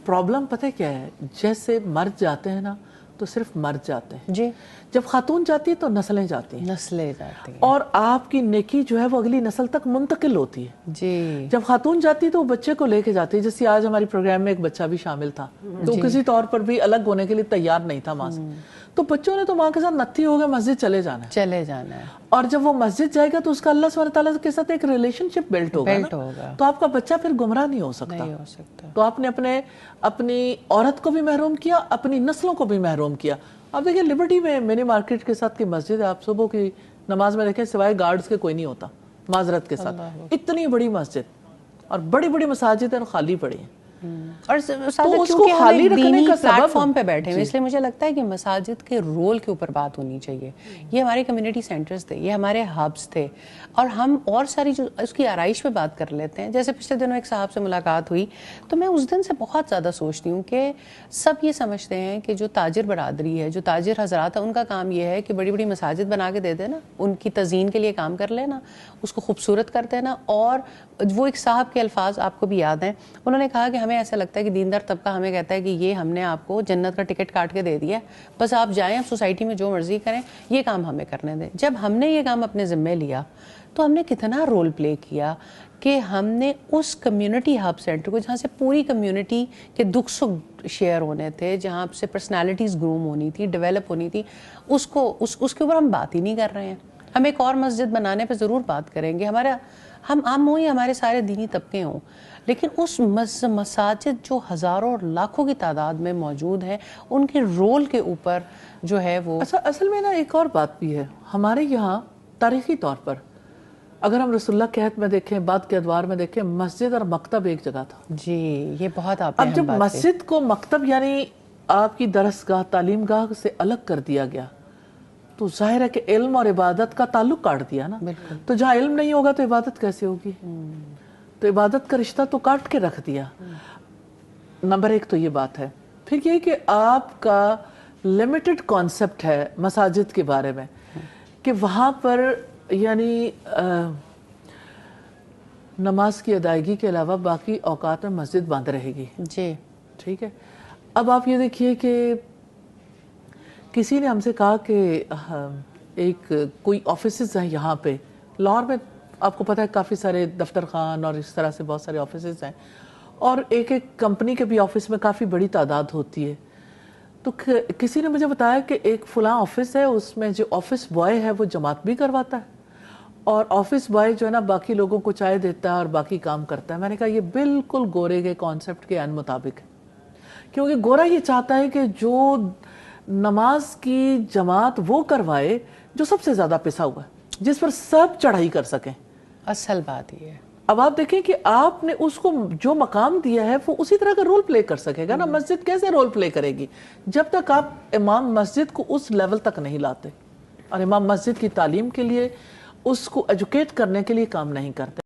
Problem پتہ کیا ہے، جیسے مرد جاتے ہیں نا تو صرف مرد جاتے ہیں جی، جب خاتون جاتی ہے تو نسلیں جاتی ہیں، نسلیں جاتی ہیں، اور آپ کی نیکی جو ہے وہ اگلی نسل تک منتقل ہوتی ہے۔ جی جب خاتون جاتی تو وہ بچے کو لے کے جاتی ہے، جیسے آج ہماری پروگرام میں ایک بچہ بھی شامل تھا تو کسی طور پر بھی الگ ہونے کے لیے تیار نہیں تھا ماں سے، تو بچوں نے تو ماں کے ساتھ نتھی ہو گئے مسجد چلے جانا ہے، چلے جانا ہے، اور جب وہ مسجد جائے گا تو اس کا اللہ سبحانہ تعالیٰ کے ساتھ ایک ریلیشن شپ بلٹ ہوگا نا، تو آپ کا بچہ پھر گمراہ نہیں ہو سکتا۔ نہیں ہو سکتا۔ تو آپ نے اپنی عورت کو بھی محروم کیا، اپنی نسلوں کو بھی محروم کیا۔ آپ دیکھیں لبرٹی میں منی مارکیٹ کے ساتھ کی مسجد ہے، آپ صبح کی نماز میں دیکھیں سوائے گارڈز کے کوئی نہیں ہوتا، معذرت کے ساتھ، اتنی بڑی مسجد اور بڑی بڑی مساجد ہیں اور خالی پڑی ہیں، اور تو اس کو چونکہ ہم خالی ایک رکھنے دینی کا پلیٹ سبب فارم پہ بیٹھے ہیں، اس لیے مجھے لگتا ہے کہ مساجد کے رول کے اوپر بات ہونی چاہیے۔ یہ ہمارے کمیونٹی سینٹرز تھے، یہ ہمارے ہبس تھے، اور ہم اور ساری جو اس کی آرائش پہ بات کر لیتے ہیں۔ جیسے پچھلے دنوں ایک صاحب سے ملاقات ہوئی تو میں اس دن سے بہت زیادہ سوچتی ہوں کہ سب یہ سمجھتے ہیں کہ جو تاجر برادری ہے، جو تاجر حضرات ہیں، ان کا کام یہ ہے کہ بڑی بڑی مساجد بنا کے دے دینا، ان کی تزئین کے لیے کام کر لینا، اس کو خوبصورت کر دینا۔ اور وہ ایک صاحب کے الفاظ آپ کو بھی یاد ہیں، انہوں نے کہا کہ ہمیں ایسا لگتا ہے کہ دیندار طبقہ ہمیں کہتا ہے کہ یہ ہم نے آپ کو جنت کا ٹکٹ کاٹ کے دے دیا ہے، بس آپ جائیں، آپ سوسائٹی میں جو مرضی کریں، یہ کام ہمیں کرنے دیں۔ جب ہم نے یہ کام اپنے ذمے لیا تو ہم نے کتنا رول پلے کیا کہ ہم نے اس کمیونٹی ہب سینٹر کو، جہاں سے پوری کمیونٹی کے دکھ سکھ شیئر ہونے تھے، جہاں سے پرسنالٹیز گروم ہونی تھی، ڈیولپ ہونی تھی، اس کے اوپر ہم بات ہی نہیں کر رہے ہیں۔ ہم ایک اور مسجد بنانے پہ ضرور بات کریں گے، ہم عام ہوں یا ہمارے سارے دینی طبقے ہوں، لیکن اس مساجد جو ہزاروں اور لاکھوں کی تعداد میں موجود ہیں، ان کے رول کے اوپر جو ہے وہ اصل میں نا ایک اور بات بھی ہے، ہمارے یہاں تاریخی طور پر اگر ہم رسول اللہ کے عہد میں دیکھیں، بعد کے ادوار میں دیکھیں، مسجد اور مکتب ایک جگہ تھا۔ جی، یہ بہت آپ نے اب جب بات مسجد کو مکتب یعنی آپ کی درسگاہ، تعلیم گاہ سے الگ کر دیا گیا تو ظاہر ہے کہ علم اور عبادت کا تعلق کاٹ دیا نا، تو جہاں علم نہیں ہوگا تو عبادت کیسے ہوگی؟ تو عبادت کا رشتہ تو کاٹ کے رکھ دیا۔ نمبر ایک تو یہ بات ہے۔ پھر یہ کہ آپ کا لمیٹڈ کانسیپٹ ہے مساجد کے بارے میں کہ وہاں پر یعنی نماز کی ادائیگی کے علاوہ باقی اوقات میں مسجد بند رہے گی۔ جی ٹھیک ہے، اب آپ یہ دیکھیے کہ کسی نے ہم سے کہا کہ ایک کوئی آفیسز ہیں یہاں پہ لاہور میں، آپ کو پتہ ہے کافی سارے دفتر خان اور اس طرح سے بہت سارے آفیسز ہیں، اور ایک کمپنی کے بھی آفس میں کافی بڑی تعداد ہوتی ہے۔ تو کسی نے مجھے بتایا کہ ایک فلاں آفس ہے، اس میں جو آفس بوائے ہے وہ جماعت بھی کرواتا ہے، اور آفس بوائے جو ہے نا باقی لوگوں کو چائے دیتا ہے اور باقی کام کرتا ہے۔ میں نے کہا یہ بالکل گورے کے کانسیپٹ کے عین مطابق ہے، کیونکہ گورا یہ چاہتا ہے کہ جو نماز کی جماعت وہ کروائے جو سب سے زیادہ پسا ہوا ہے، جس پر سب چڑھائی کر سکیں۔ اصل بات یہ ہے، اب آپ دیکھیں کہ آپ نے اس کو جو مقام دیا ہے وہ اسی طرح کا رول پلے کر سکے گا نا۔ مسجد کیسے رول پلے کرے گی جب تک آپ امام مسجد کو اس لیول تک نہیں لاتے، اور امام مسجد کی تعلیم کے لیے، اس کو ایجوکیٹ کرنے کے لیے کام نہیں کرتے۔